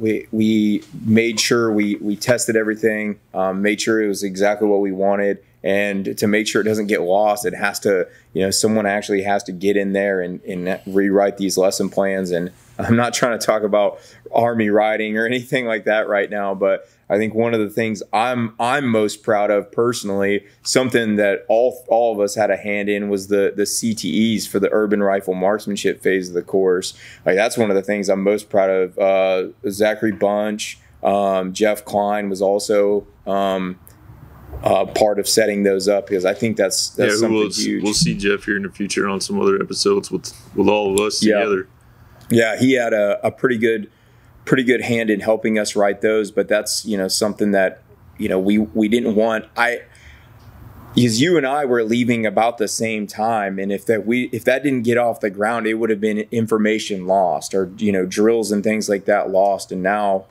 we made sure we tested everything, made sure it was exactly what we wanted, and to make sure it doesn't get lost, it has to, someone actually has to get in there and rewrite these lesson plans. And I'm not trying to talk about Army riding or anything like that right now, but I think one of the things I'm most proud of personally, something that all of us had a hand in, was the CTEs for the urban rifle marksmanship phase of the course. Like, that's one of the things I'm most proud of. Zachary Bunch, Jeff Klein was also part of setting those up, because I think that's something huge. We'll see Jeff here in the future on some other episodes with all of us together. Yeah, he had a pretty good hand in helping us write those, but that's something that we didn't want. Because you and I were leaving about the same time, and if that didn't get off the ground, it would have been information lost, or drills and things like that lost. And now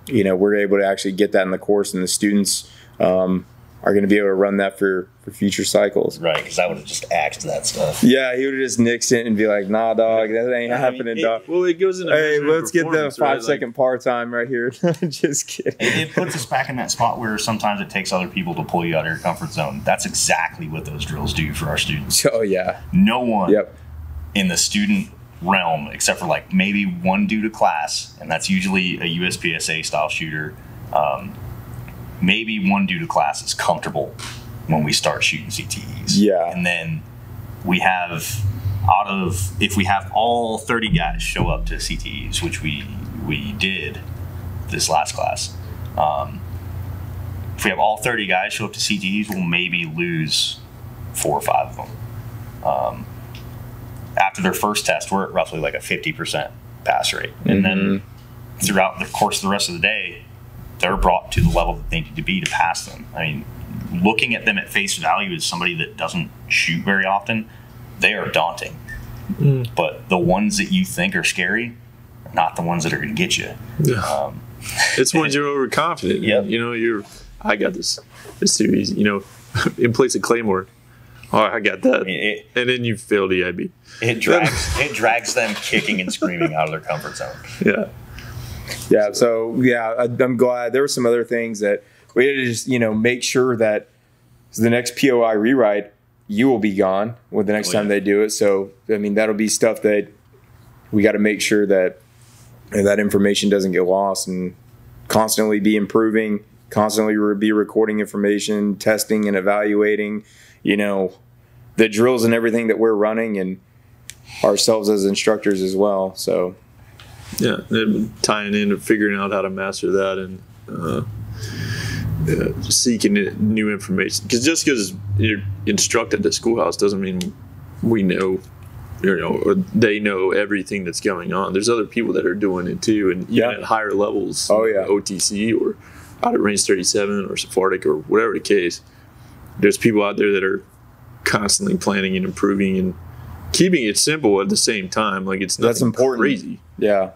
we're able to actually get that in the course, and the students are going to be able to run that for future cycles. Right, because I would have just axed that stuff. Yeah, he would have just nixed it and be like, nah, dog, that ain't happening, dog. Well, it goes into hey, let's get the 5-second par time right here. Just kidding. It puts us back in that spot where sometimes it takes other people to pull you out of your comfort zone. That's exactly what those drills do for our students. Oh, yeah. No one in the student realm, except for like maybe one dude a class, and that's usually a USPSA style shooter, maybe one dude a class is comfortable when we start shooting CTEs. Yeah. And then we have, if we have all 30 guys show up to CTEs, which we did this last class, if we have all 30 guys show up to CTEs, we'll maybe lose 4 or 5 of them. After their first test, we're at roughly like a 50% pass rate. And then throughout the course of the rest of the day, they're brought to the level that they need to be to pass them. I mean, looking at them at face value as somebody that doesn't shoot very often, they are daunting. But the ones that you think are scary are not the ones that are going to get you. Yeah. It's when you're overconfident. Yep. You know, I got this series, you know, in place of Claymore. Oh, I got that. I mean, and then you fail the IB. It drags them kicking and screaming out of their comfort zone. Yeah. Yeah. So, yeah, I'm glad. There were some other things that we had to just, you know, make sure that the next POI rewrite, you will be gone with the next time they do it. So, I mean, that'll be stuff that we got to make sure that that information doesn't get lost, and constantly be improving, constantly be recording information, testing and evaluating, you know, the drills and everything that we're running, and ourselves as instructors as well. So, yeah, tying in and figuring out how to master that, and seeking new information. Because just because you're instructed at the schoolhouse doesn't mean we know, you know, or they know everything that's going on. There's other people that are doing it too, and even at higher levels. OTC or out at Range 37 or Sephardic or whatever the case. There's people out there that are constantly planning and improving and keeping it simple at the same time. Like, it's nothing important. Crazy. Yeah.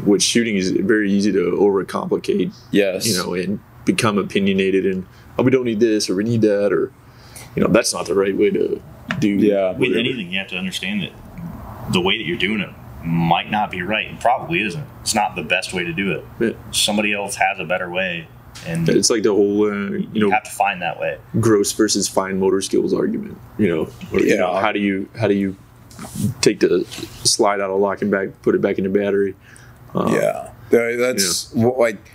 Which shooting is very easy to overcomplicate. Yes. You know, and become opinionated, and we don't need this or we need that, or, you know, that's not the right way to do. Yeah. With anything, you have to understand that the way that you're doing it might not be right, and probably isn't. It's not the best way to do it. Yeah. Somebody else has a better way, and it's like the whole you have to find that way. Gross versus fine motor skills argument. You know, or, you know, how do you take the slide out of lock and back, put it back in the battery? That's like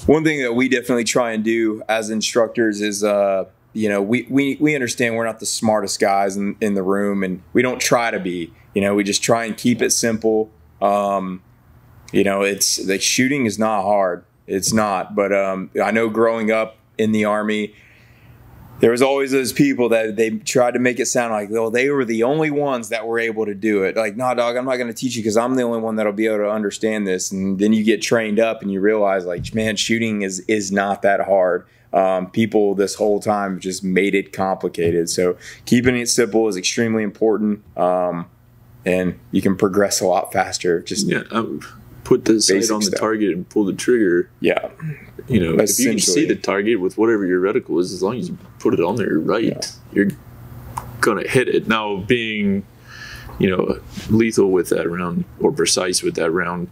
one thing that we definitely try and do as instructors is, you know, we understand we're not the smartest guys in the room, and we don't try to be. You know, we just try and keep it simple. You know, it's like, shooting is not hard. It's not. But I know growing up in the Army, there was always those people that they tried to make it sound like, well, they were the only ones that were able to do it. Like, no, dog, I'm not going to teach you because I'm the only one that'll be able to understand this. And then you get trained up and you realize, like, man, shooting is not that hard. People this whole time just made it complicated. So keeping it simple is extremely important. And you can progress a lot faster. Just put the sight on the target and pull the trigger. Yeah. You know, if you can see the target with whatever your reticle is, as long as you put it on there right, you're going to hit it. Now, being, you know, lethal with that round or precise with that round,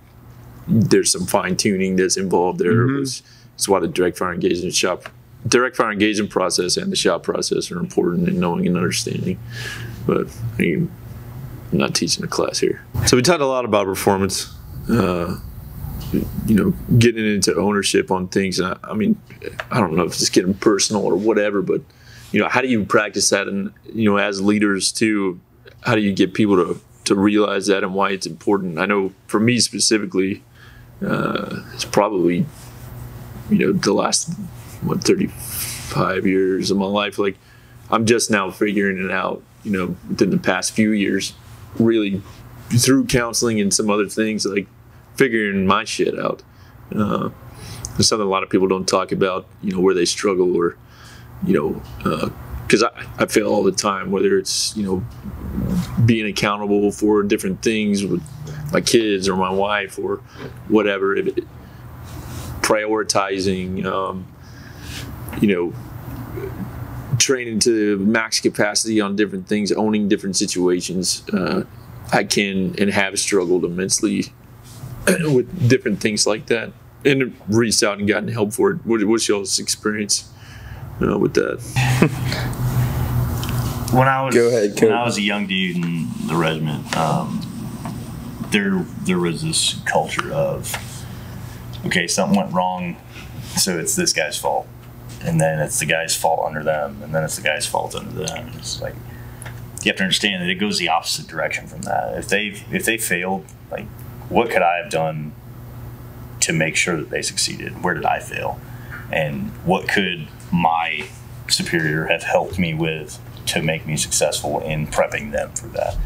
there's some fine tuning that's involved there. It's why the direct fire engagement process and the shop process are important in knowing and understanding. But I mean, I'm not teaching a class here. So we talked a lot about performance. You know, getting into ownership on things. And I mean, I don't know if it's getting personal or whatever, but, you know, how do you practice that? And, you know, as leaders too, how do you get people to realize that and why it's important? I know for me specifically, it's probably, you know, the last, 35 years of my life. Like, I'm just now figuring it out, you know, within the past few years, really through counseling and some other things, like figuring my shit out. It's something a lot of people don't talk about, you know, where they struggle, or, you know, because I fail all the time, whether it's, you know, being accountable for different things with my kids or my wife or whatever, prioritizing, you know, training to max capacity on different things, owning different situations. I can and have struggled immensely with different things like that, and reached out and gotten help for it. What's y'all's experience with that? When I was a young dude in the regiment, there was this culture of, okay, something went wrong, so it's this guy's fault, and then it's the guy's fault under them, and then it's the guy's fault under them. It's like, you have to understand that it goes the opposite direction from that. If they failed, like, what could I have done to make sure that they succeeded? Where did I fail? and what could my superior have helped me with to make me successful in prepping them for that.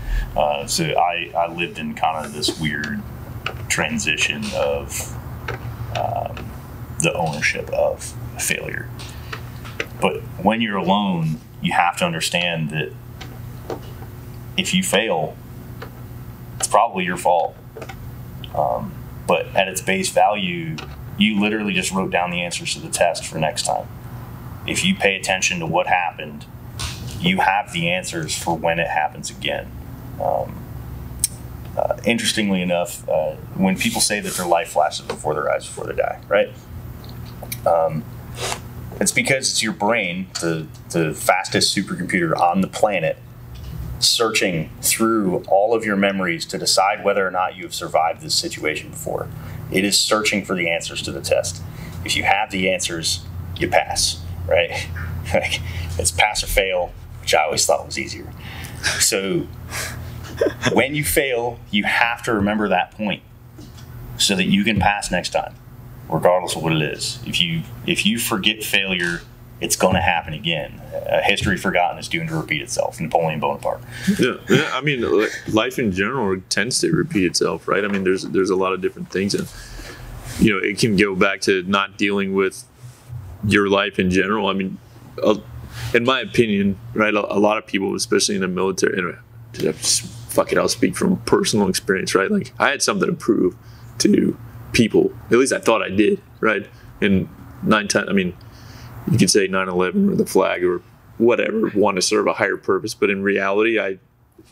So I lived in kind of this weird transition of the ownership of failure. But when you're alone, you have to understand that if you fail, it's probably your fault. But at its base value, you literally just wrote down the answers to the test for next time. If you pay attention to what happened, you have the answers for when it happens again. Interestingly enough, when people say that their life flashes before their eyes before they die, right? It's because it's your brain, the fastest supercomputer on the planet, searching through all of your memories to decide whether or not you have survived this situation before. It is searching for the answers to the test. If you have the answers, you pass, right? It's pass or fail, which I always thought was easier. So when you fail, you have to remember that point so that you can pass next time, regardless of what it is. If you forget failure, it's going to happen again. History forgotten is doomed to repeat itself. Napoleon Bonaparte. Yeah. I mean, life in general tends to repeat itself, right? I mean, there's a lot of different things, and it can go back to not dealing with your life in general. I mean, in my opinion, right, a lot of people, especially in the military, and fuck it, I'll speak from personal experience, right? Like, I had something to prove to people. At least I thought I did, right? And 9 times, I mean, you could say 9/11 or the flag or whatever, want to serve a higher purpose. But in reality,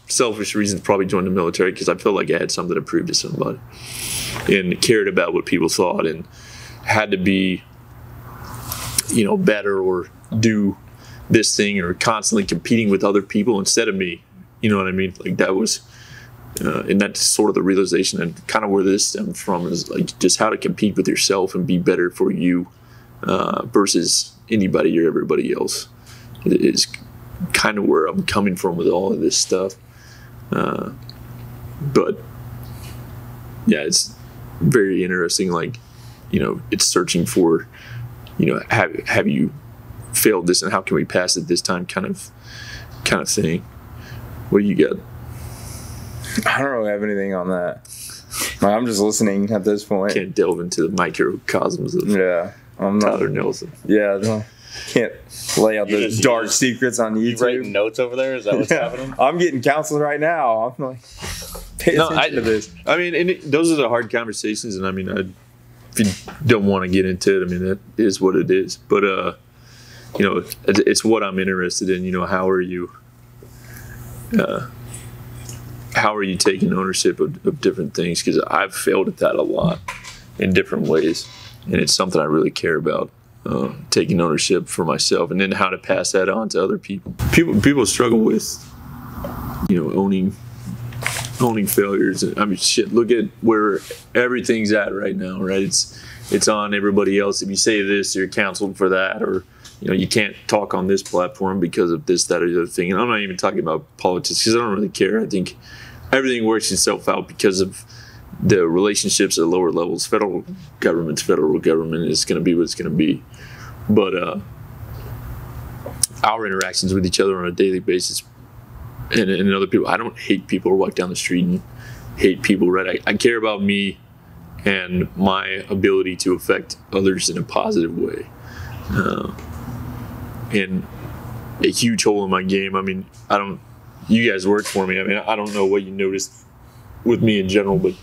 selfish reasons, probably joined the military because I felt like I had something to prove to somebody and cared about what people thought and had to be, better or do this thing or constantly competing with other people instead of me. You know what I mean? Like, that was, and that's sort of the realization and kind of where this stems from, is like just how to compete with yourself and be better for you versus anybody or everybody else. It is kind of where I'm coming from with all of this stuff. But yeah, it's very interesting. Like, it's searching for, have you failed this and how can we pass it this time kind of thing. What do you got? I don't really have anything on that. I'm just listening at this point. Can't delve into the microcosms of Tyler Nelson. Yeah, no, can't lay out those dark secrets on YouTube. You writing notes over there? Is that what's happening? I'm getting counseled right now. I'm like, pay attention to this. I mean, those are the hard conversations, and I mean, if you don't want to get into it, I mean, that is what it is. But it's what I'm interested in. How are you taking ownership of different things? Because I've failed at that a lot in different ways, and it's something I really care about. Taking ownership for myself, and then how to pass that on to other people. People struggle with, owning failures. I mean, shit. Look at where everything's at right now, right? It's on everybody else. If you say this, you're canceled for that, or you can't talk on this platform because of this, that, or the other thing. And I'm not even talking about politics because I don't really care. I think everything works itself out because of the relationships at lower levels. Federal government is going to be what it's going to be. But our interactions with each other on a daily basis and other people, I don't hate people or walk down the street and hate people, right? I care about me and my ability to affect others in a positive way. And a huge hole in my game. I mean, you guys work for me. I mean, I don't know what you noticed with me in general, but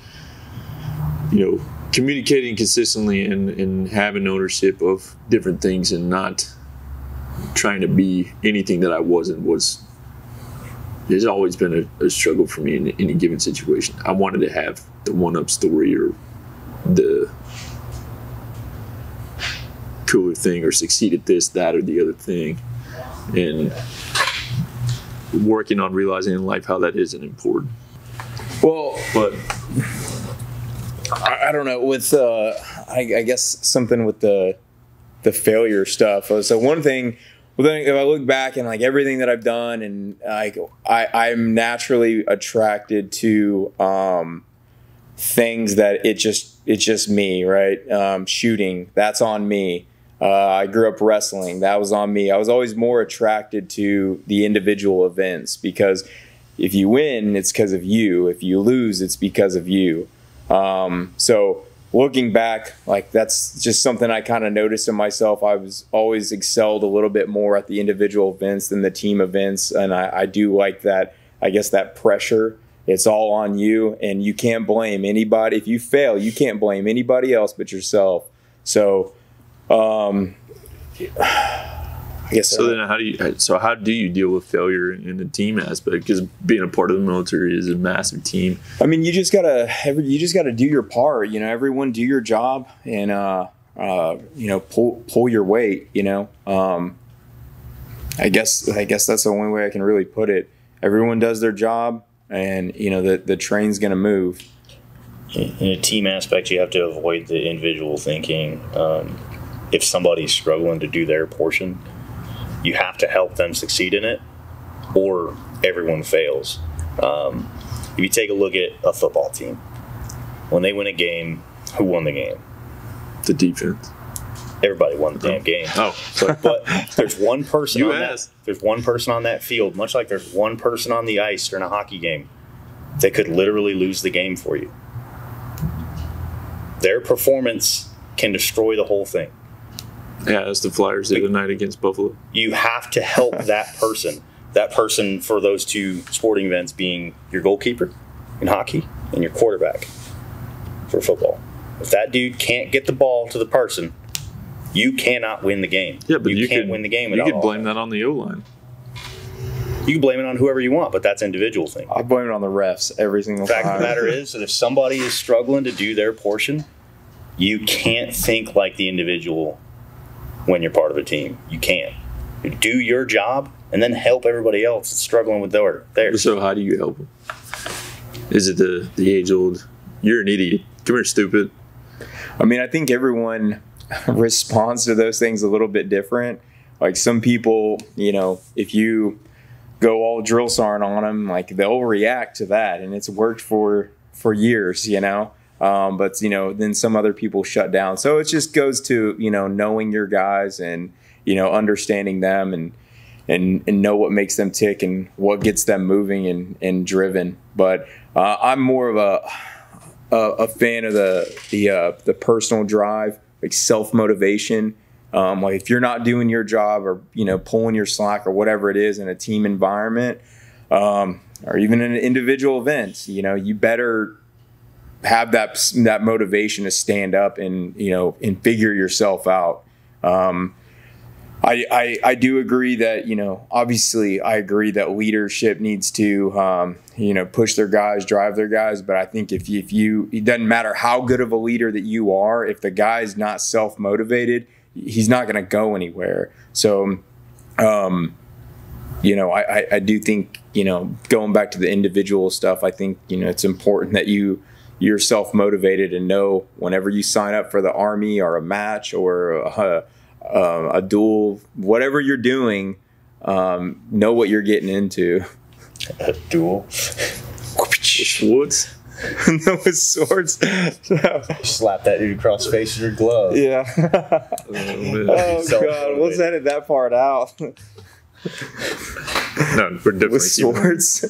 communicating consistently and having ownership of different things and not trying to be anything that I wasn't has always been a struggle for me in any given situation. I wanted to have the one-up story or the cooler thing or succeed at this, that, or the other thing, and working on realizing in life how that isn't important. Well, but I don't know, with I guess something with the failure stuff. So one thing, if I look back and like everything that I've done, and I'm naturally attracted to things that it's just me, right? Shooting, that's on me. I grew up wrestling. That was on me. I was always more attracted to the individual events because if you win, it's because of you. If you lose, it's because of you. So looking back, like that's just something I kind of noticed in myself. I was always excelled a little bit more at the individual events than the team events. And I do like that, I guess, that pressure. It's all on you, and you can't blame anybody. If you fail, you can't blame anybody else but yourself. So, I guess. So then, how do you deal with failure in the team aspect? Because being a part of the military is a massive team. I mean, you just gotta do your part. You know, everyone do your job, and you know, pull your weight. You know, I guess that's the only way I can really put it. Everyone does their job, and you know the train's gonna move. In a team aspect, you have to avoid the individual thinking. If somebody's struggling to do their portion, you have to help them succeed in it, or everyone fails. If you take a look at a football team, when they win a game, who won the game? The defense. Everybody won the damn game. Oh, sorry. But there's one person You on asked. there's one person on that field, much like there's one person on the ice during a hockey game that could literally lose the game for you. Their performance can destroy the whole thing. Yeah, that's the Flyers the other night against Buffalo. You have to help that person. That person for those two sporting events being your goalkeeper in hockey and your quarterback for football. If that dude can't get the ball to the person, you cannot win the game. Yeah, but you can't win the game. You could blame that on the O-line. You can blame it on whoever you want, but that's an individual thing. I blame it on the refs every single time. The fact of the matter is that if somebody is struggling to do their portion, you can't think like the individual when you're part of a team. You can't. You do your job and then help everybody else that's struggling with theirs. So how do you help them? Is it the age-old, you're an idiot, come here, stupid? I mean, I think everyone responds to those things a little bit different. Like some people, you know, if you go all drill sergeant on them, like they'll react to that, and it's worked for years, you know. But you know, then some other people shut down. So it just goes to, you know, knowing your guys and, you know, understanding them and know what makes them tick and what gets them moving and driven. But I'm more of a fan of the personal drive, like self-motivation. Like if you're not doing your job or, you know, pulling your slack or whatever it is in a team environment, or even in an individual event, you know, you better have that motivation to stand up and, you know, and figure yourself out. I do agree that, you know, obviously I agree that leadership needs to, you know, push their guys, drive their guys. But I think if you, it doesn't matter how good of a leader that you are, if the guy's not self-motivated, he's not going to go anywhere. So, you know, I do think, you know, going back to the individual stuff, I think, you know, it's important that you're self-motivated and know whenever you sign up for the Army or a match or a duel, whatever you're doing, know what you're getting into. A duel? Swords? No, with swords. Slap that dude across the face with your glove. Yeah. Oh, So God. Let's edit that part out. No, we're definitely With swords.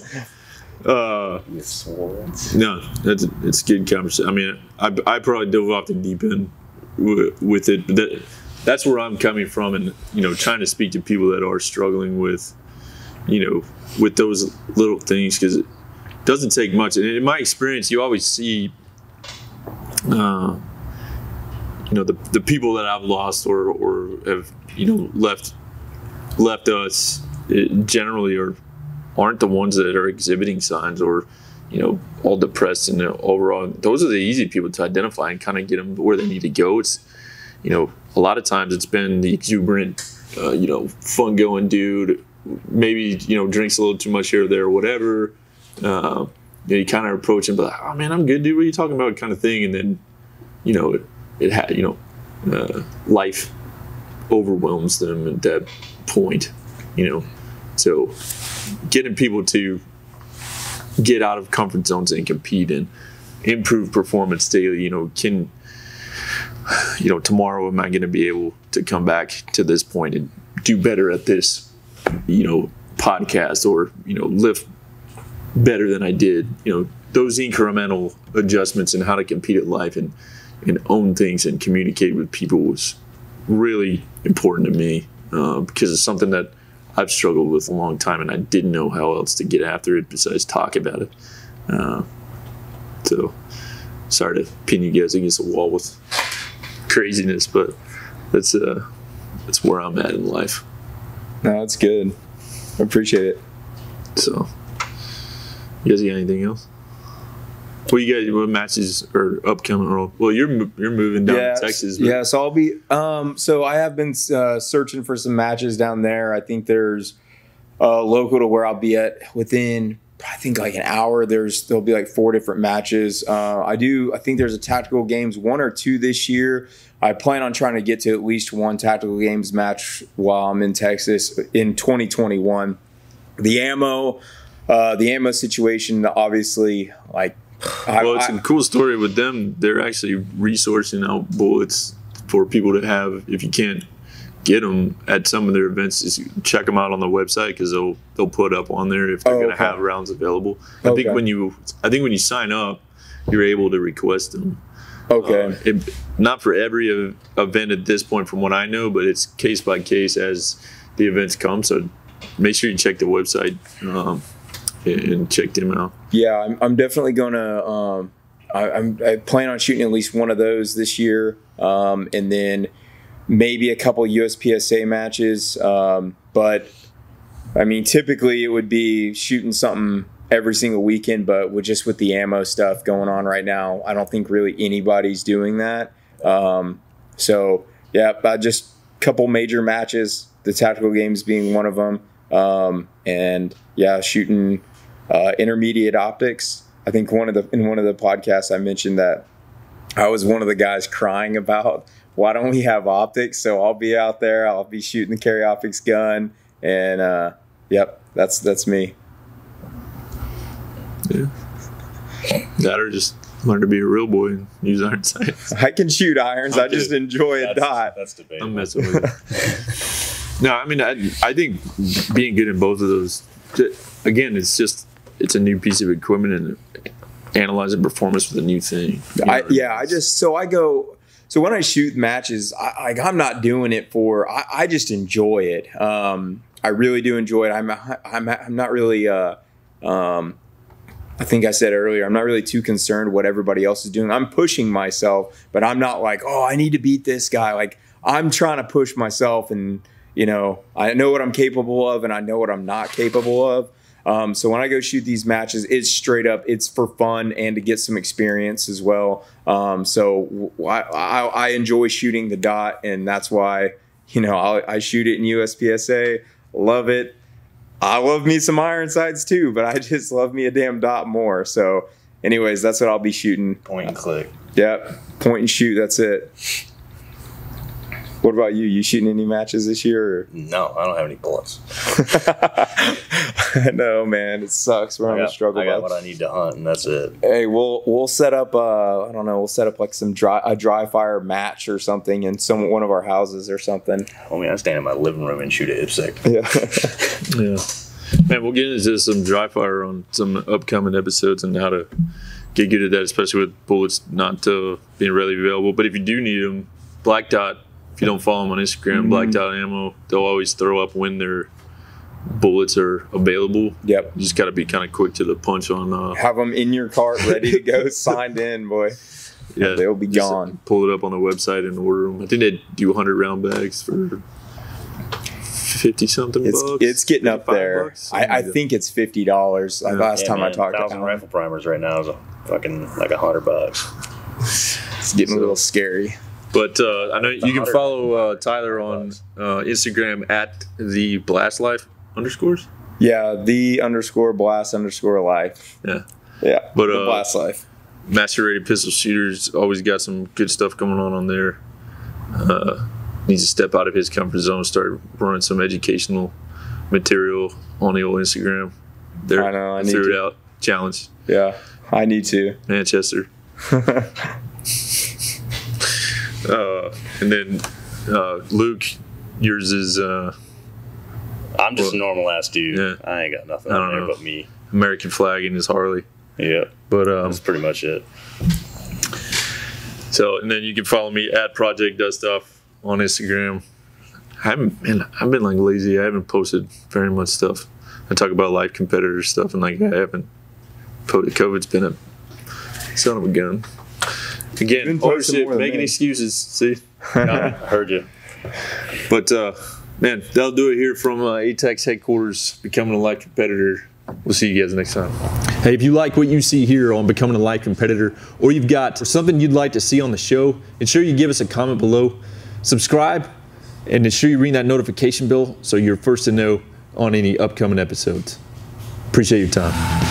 With swords. No, it's good conversation. I mean, I probably dove off the deep end with it. But that's where I'm coming from, and you know, trying to speak to people that are struggling with, you know, with those little things, because it doesn't take much. And in my experience, you always see, you know, the people that I've lost or have, you know, left us generally aren't the ones that are exhibiting signs or, you know, all depressed and overall. Those are the easy people to identify and kind of get them where they need to go. It's, you know, a lot of times it's been the exuberant, you know, fun going dude, maybe, you know, drinks a little too much here or there or whatever. You kind of approach him, but like, oh man, I'm good, dude. What are you talking about? Kind of thing. And then, you know, life overwhelms them at that point, you know. So getting people to get out of comfort zones and compete and improve performance daily, you know, tomorrow am I going to be able to come back to this point and do better at this, podcast, or, lift better than I did. Those incremental adjustments and how to compete at life and own things and communicate with people was really important to me, because it's something that I've struggled with a long time, and I didn't know how else to get after it besides talk about it. So sorry to pin you guys against the wall with craziness, but that's where I'm at in life. No, that's good. I appreciate it. So, you guys got anything else? What matches are upcoming? Well, you're moving down to Texas. Yeah, so I'll be. So I have been searching for some matches down there. I think there's local to where I'll be at within, I think, like an hour. There'll be like 4 different matches. I think there's a tactical games 1 or 2 this year. I plan on trying to get to at least 1 tactical games match while I'm in Texas in 2021. The ammo situation, obviously, like. It's a cool story with them. They're actually resourcing out bullets for people to have. If you can't get them at some of their events, just check them out on the website, because they'll put up on there if they're going to have rounds available. I think when you sign up, you're able to request them. Okay. Not for every event at this point, from what I know, but it's case by case as the events come. So make sure you check the website and check them out. Yeah, I'm definitely gonna. I plan on shooting at least 1 of those this year, and then maybe a couple USPSA matches. But I mean, typically it would be shooting something every single weekend. But with the ammo stuff going on right now, I don't think really anybody's doing that. So yeah, just a couple major matches. The tactical games being one of them, and yeah, shooting. Intermediate optics. I think in one of the podcasts I mentioned that I was one of the guys crying about, why don't we have optics? So I'll be out there. I'll be shooting the carry optics gun, and yep, that's me. Yeah. That, or just learn to be a real boy and use iron sights. I can shoot irons. I just enjoy a dot. That's debatable. I'm messing with it. No, I mean, I think being good in both of those. Again, it's a new piece of equipment, and analyzing performance with a new thing. So when I shoot matches, I'm not doing it for. I just enjoy it. I really do enjoy it. I'm not really. I think I said earlier, I'm not really too concerned what everybody else is doing. I'm pushing myself, but I'm not like, oh, I need to beat this guy. Like, I'm trying to push myself, and I know what I'm capable of, and I know what I'm not capable of. So when I go shoot these matches, it's straight up, it's for fun and to get some experience as well. So I enjoy shooting the dot, and that's why, I shoot it in USPSA. Love it. I love me some iron sights too, but I just love me a damn dot more. So anyways, that's what I'll be shooting. Point and click. Yep. Point and shoot. That's it. What about you? You shooting any matches this year? Or? No, I don't have any bullets. No, man, it sucks. We're on a struggle. I got what I need to hunt, and that's it. Hey, we'll set up. I don't know. We'll set up like a dry fire match or something in one of our houses or something. I mean, I stand in my living room and shoot a IPSC. Yeah. Yeah. Man, we'll get into some dry fire on some upcoming episodes and how to get good at that, especially with bullets not being readily available. But if you do need them, Black Dot. If you don't follow them on Instagram, Black Dot Ammo, they'll always throw up when their bullets are available. Yep. You just got to be kind of quick to the punch on. Have them in your cart, ready to go, signed in, boy. Yeah, they'll be gone. Pull it up on the website and order them. I think they do 100 round bags for 50 something bucks. It's getting up there. I think it's $50. Yeah. Last time I talked to 1,000 rifle primers right now is fucking like $100. It's getting a little scary. But I know you can follow Tyler on Instagram at the Blast Life _. Yeah, the_blast_life. Yeah. Yeah. But the Blast Life. Master Rated Pistol Shooters always got some good stuff going on there. Needs to step out of his comfort zone, start running some educational material on the old Instagram. I know. I need threw to. it out. Challenge. Yeah, I need to. Manchester. And then Luke, yours is I'm just a normal ass dude. Yeah. I ain't got nothing I on don't there know. but me. American flag and his Harley. Yeah, But that's pretty much it. so, and then you can follow me at Project Does Stuff on Instagram. I've been like lazy. I haven't posted very much stuff. I talk about live competitor stuff, and like I haven't posted. COVID's been a son of a gun. Again, ownership, making excuses. See, I heard you. but man, that'll do it here from A-TACS headquarters. Becoming a live competitor. We'll see you guys next time. Hey, if you like what you see here on Becoming a Live Competitor, or you've got something you'd like to see on the show, ensure you give us a comment below. Subscribe, and ensure you ring that notification bell so you're first to know on any upcoming episodes. Appreciate your time.